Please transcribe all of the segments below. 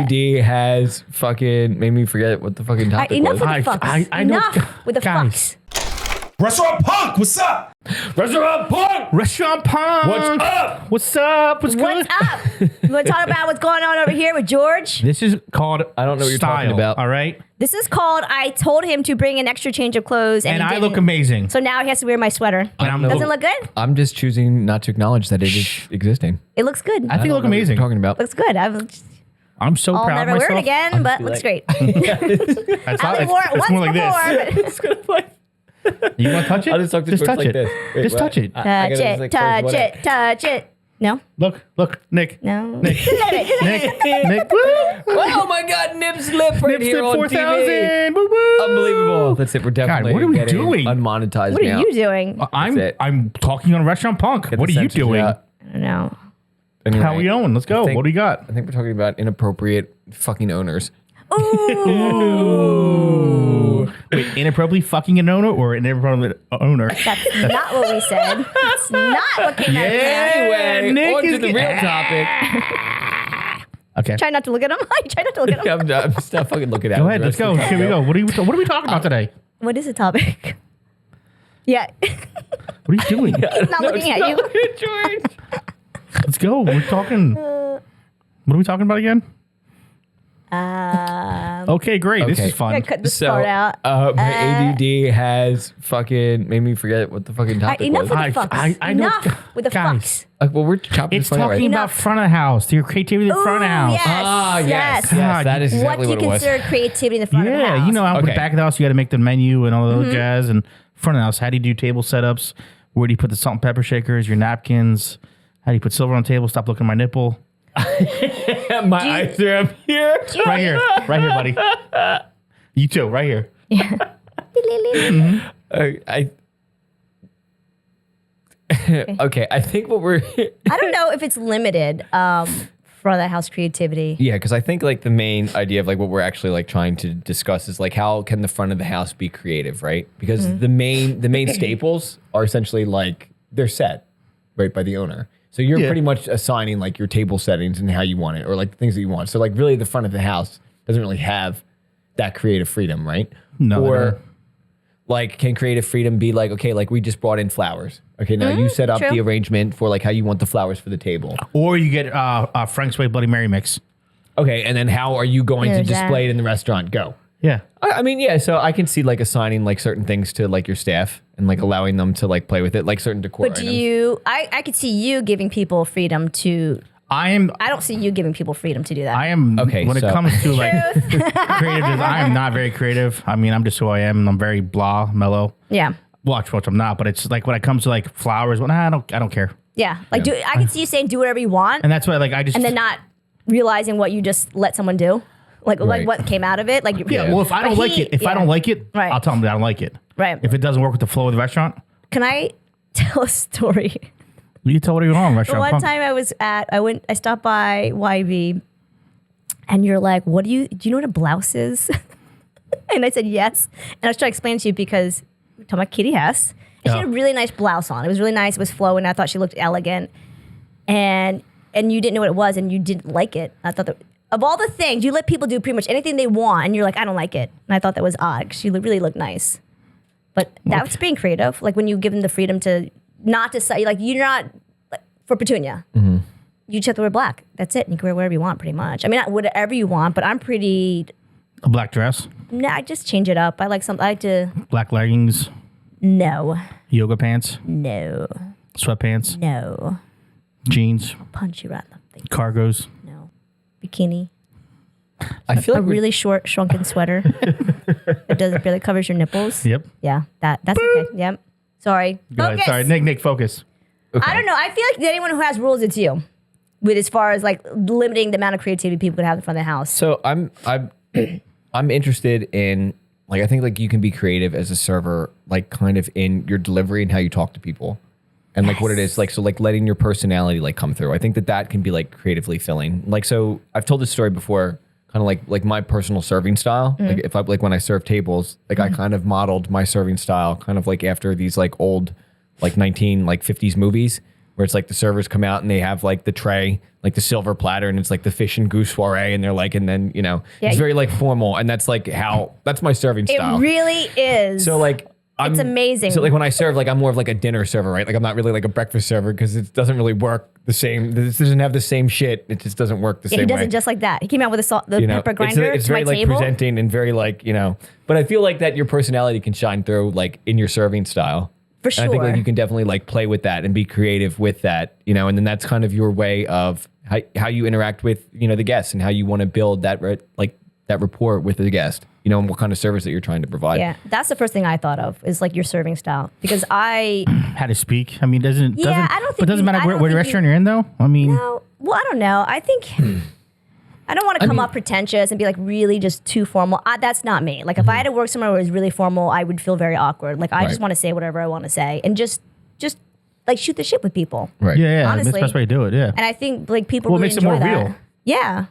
ADD has fucking made me forget what the fucking topic enough was. with the fucks. I know. Enough with the Guys. fucks. Restaurant Punk, what's up? Restaurant Punk! Restaurant Punk. What's up? What's up? What's good? What's up? You want to talk about what's going on over here with George? This is called I don't know what you're talking about. All right. This is called, I told him to bring an extra change of clothes. And And he I look didn't. amazing. So now he has to wear my sweater. Doesn't look good? I'm just choosing not to acknowledge that it is existing. It looks good. I think you look amazing. Talking about. Looks good. I'm so I'll proud never of wear myself. it again, but looks great. That's I only wore it once more like before. this. But You want to touch it? I'll just talk to Just George touch like it. this. Wait, Just what? touch it. I touch gotta just, it, like, touch close it, touch it. No? Look, Nick. No. Nick. Nick. Woo. Oh my God, Nibs Lip right Nip here slip on 4,000. TV. Woo woo. Unbelievable. That's it. We're definitely what are we getting doing? unmonetized What now. are you doing? I'm it. talking on Restaurant Punk. Get What the are you censors doing? out. I don't know. Anyway, How are we going? Let's go. think- What do you got? I think we're talking about inappropriate fucking owners. Ooh. Wait, inappropriately fucking an owner or an inappropriate owner? That's not what we said. That's not what came out of your mouth. Anyway, Nick on to is the real getting- topic. Okay. Try not to look at him. Try not to look at him. I'm still fucking looking at Go it. ahead. Let's go. Here we go. What are we talking about today? What is the topic? Yeah. What are you doing? He's not looking at you. George. Let's go. We're talking. What are we talking about again? Okay, great. This Okay. is I'm fun. gonna cut this part out. My ADD has fucking made me forget what the fucking topic Enough was. with I- the fucks. I know- Enough with the Guys. fucks. Well, we're chopping It's this part talking right. about front of the house. Your creativity in front of the house. Yes. Ah, yes. Yes. Yes, that is What exactly do you what it was. consider creativity in the front of the house? Yeah, you know, out in the Okay. back of the house, you got to make the menu and all the other jazz. And front of the house, how do you do table setups? Where do you put the salt and pepper shakers, your napkins? How do you put silver on the table? Stop looking at my nipple. My eyes are up here. Right here, buddy. You too, right here. Okay, I think what we're I don't know if it's limited front of the house creativity. yeah, because I think like the main idea of like what we're actually like trying to discuss is like how can the front of the house be creative, right? Because the main staples are essentially like they're set right by the owner. So you're Yeah. pretty much assigning like your table settings and how you want it, or like the things that you want. So like really, the front of the house doesn't really have that creative freedom, right? No, they Or don't. like, can creative freedom be like, okay, like we just brought in flowers. Okay, now you set up true. the arrangement for like how you want the flowers for the table. Or you get Frank's Way Bloody Mary mix. Okay, and then how are you going to There's display that. it in the restaurant? Go. Yeah. I mean, yeah. So I can see like assigning like certain things to like your staff and like allowing them to like play with it, like certain decor. But do items. you? I could see you giving people freedom to. I don't see you giving people freedom to do that. I am Okay, when so- it comes to like creative design, I am not very creative. I mean, I'm just who I am and I'm very blah, mellow. yeah. Watch, I'm not, but it's like when it comes to like flowers, well, nah, I don't care. Yeah. Like I can see you saying do whatever you want, And that's why like I just and then not realizing what you just let someone do, like Right. what came out of it. Like yeah, well if I don't like it, I don't like it, Right. I'll tell them that I don't like it. Right. If it doesn't work with the flow of the restaurant, Can I tell a story? you can tell what you're wrong, The restaurant. one Punk. time I stopped by YB, and you're like, do you know what a blouse is? And I said yes. And I was trying to explain to you because we're talking about Kitty Hess. And she had a really nice blouse on. It was really nice. It was flowing. I thought she looked elegant. And you didn't know what it was, and you didn't like it. I thought that of all the things, you let people do pretty much anything they want, and you're like, I don't like it. And I thought that was odd because she really looked nice. But that's being creative. Like when you give them the freedom to not decide, like you're not, like, for Petunia, you just have to wear black. That's it. And you can wear whatever you want pretty much. I mean, not whatever you want, but I'm pretty, A black dress, I just change it up. I like to, black leggings, no, yoga pants, sweatpants, no. jeans, Punch you right in the face. cargos. No. Bikini. I feel A like really short, shrunken sweater that barely covers your nipples. Yep. Yeah, that's okay. Yep. Sorry. Go ahead. Focus. Sorry, Nick, focus. I don't know. I feel like anyone who has rules, it's you. With as far as like limiting the amount of creativity people can have in front of the house. So I'm interested in like I think like you can be creative as a server, like kind of in your delivery and how you talk to people, and like what it is like. So like letting your personality like come through. I think that can be like creatively filling. Like so, I've told this story before. Kind of like my personal serving style. Like if I like when I serve tables, like I kind of modeled my serving style kind of like after these like old like 50s movies where it's like the servers come out and they have like the tray, like the silver platter, and it's like the fish and goose soiree, and they're like, and then it's very like formal, and that's like that's my serving style. It really is. So like. It's amazing. So like when I serve, like I'm more of like a dinner server, right? Like I'm not really like a breakfast server because it doesn't really work the same. This doesn't have the same shit. It just doesn't work the same way. He does it just like that. He came out with the pepper grinder It's to very my like table. presenting and very like, but I feel like that your personality can shine through like in your serving style. For sure. And I think like you can definitely like play with that and be creative with that, and then that's kind of your way of how you interact with, the guests and how you want to build that that rapport with the guest, and what kind of service that you're trying to provide. Yeah, that's the first thing I thought of is like your serving style because How to speak. I mean, I don't think. But it doesn't matter what restaurant you're in, though. I mean, no, well, I don't know. I think I don't want to come off pretentious and be like really just too formal. That's not me. Like if I had to work somewhere where it was really formal, I would feel very awkward. Like I just want to say whatever I want to say and just like shoot the shit with people. Right. yeah, Honestly. that's the best way to do it. Yeah. And I think like people Well, it really makes it enjoy more that. real. Yeah.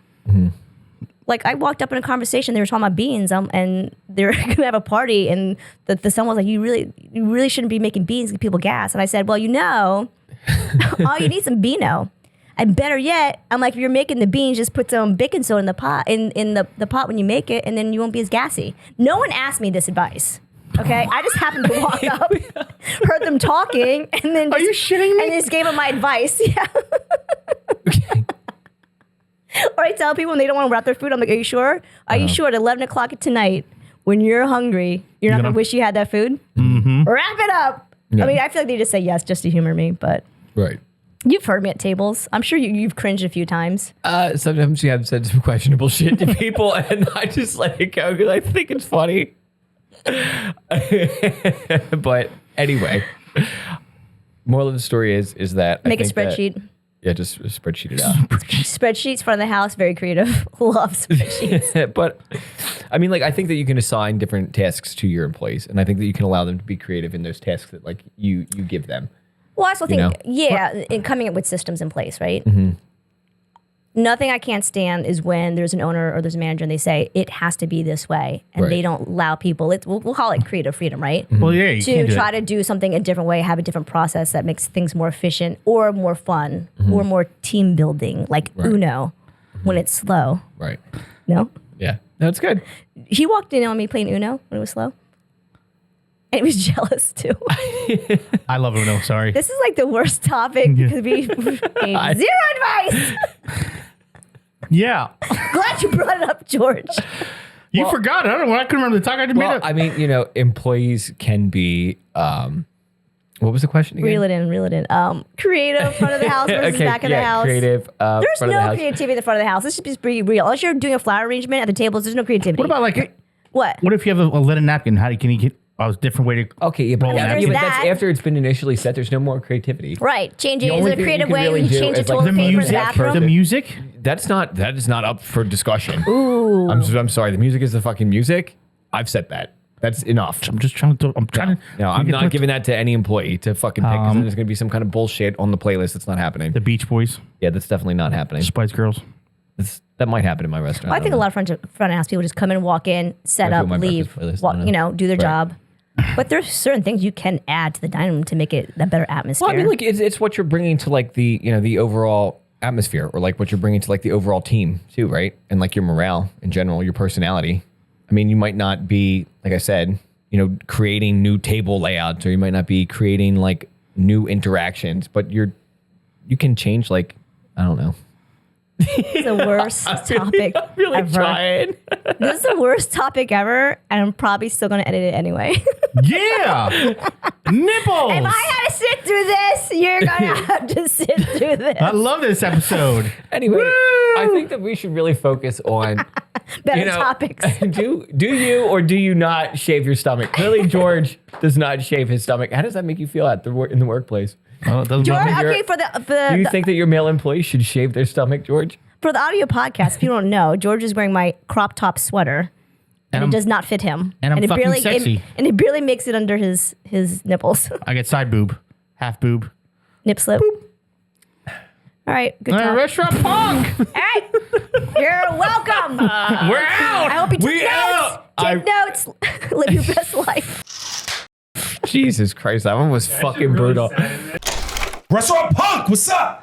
Like I walked up in a conversation, they were talking about beans, and they were gonna have a party, and the someone was like, "You really shouldn't be making beans, give people gas." And I said, "Well, all you need some Beano, and better yet, I'm like, if you're making the beans, just put some baking soda in the pot, in the pot when you make it, and then you won't be as gassy." No one asked me this advice. Okay, I just happened to walk up, heard them talking, and then Are you shitting me? And just gave them my advice. Yeah. Or I tell people when they don't want to wrap their food, I'm like, "Are you sure? Are you sure at 11 o'clock at tonight, when you're hungry, you're not gonna wish you had that food? Mm-hmm. Wrap it up." Yeah. I mean, I feel like they just say yes just to humor me, but Right. you've heard me at tables. I'm sure you've cringed a few times. Sometimes you have said some questionable shit to people, and I just let it go because I think it's funny. But anyway, moral of the story is that Make a spreadsheet. Just spreadsheet it out. Spreadsheets, front of the house, very creative. Love spreadsheets. But I mean, like, I think that you can assign different tasks to your employees, and I think that you can allow them to be creative in those tasks that like you give them. Well, I also think, know? in coming up with systems in place, right? Mm-hmm. Nothing I can't stand is when there's an owner or there's a manager and they say it has to be this way, and they don't allow people. We'll call it creative freedom, right? Well, yeah, you To can't do try that. to do something a different way, have a different process that makes things more efficient or more fun or more team building, like Uno, when it's slow. Right. No, Yeah. No, it's good. he walked in on me playing Uno when it was slow, and he was jealous too. I love Uno. Sorry. This is like the worst topic because we gave zero advice. Yeah. Glad you brought it up, George. You forgot it. I couldn't remember the talk I just made Well, up. I mean, employees can be. What was the question again? Reel it in. Creative, front of the house versus back of the house. Creative. There's front of the no house. creativity at the front of the house. Let's just be real. Unless you're doing a flower arrangement at the tables, there's no creativity. What about like, What? what if you have a linen napkin? Can you get a different way to? Okay, yeah, but, Roll there's but that. that's after it's been initially set. There's no more creativity. Right. Changing The is only it a thing creative you can way really when you do change the is, like, toilet The paper in the music. bathroom? The music. That is not up for discussion. Ooh. I'm sorry. The music is the fucking music. I've said that. That's enough. I'm just trying to. I'm trying to. No, I'm not giving that to any employee to fucking pick because then there's going to be some kind of bullshit on the playlist that's not happening. The Beach Boys, Yeah, that's definitely not happening. Spice Girls. That might happen in my restaurant. Well, I think a lot of front of house people just come in, walk in, set I up, do my leave, breakfast playlist, I don't know. do their Right. job. But there's certain things you can add to the dining room to make it a better atmosphere. Well, I mean, like it's what you're bringing to like the the overall atmosphere, or like what you're bringing to like the overall team too, right? And like your morale in general, your personality. I mean, you might not be, like I said, creating new table layouts, or you might not be creating like new interactions, but you can change, like, I don't know. It's the worst topic Really ever. trying. This is the worst topic ever, and I'm probably still going to edit it anyway. Yeah. Nipples. If I had to sit through this, you're going to have to sit through this. I love this episode. Anyway, I think that we should really focus on Better topics. do you or do you not shave your stomach? Clearly, George does not shave his stomach. How does that make you feel in the workplace? Oh, it doesn't George, bother me. okay, Do you think that your male employees should shave their stomach, George? for the audio podcast, if you don't know, George is wearing my crop top sweater, and I'm- it does not fit him. and I'm it fucking barely, sexy. and it barely makes it under his nipples. I get side boob, half boob. Nip slip. All right, good job. Restaurant punk. All right, you're welcome. We're out. I hope you took We notes. out. Take notes. Live your best life. Jesus Christ, that one was fucking brutal. Restaurant Punk, what's up?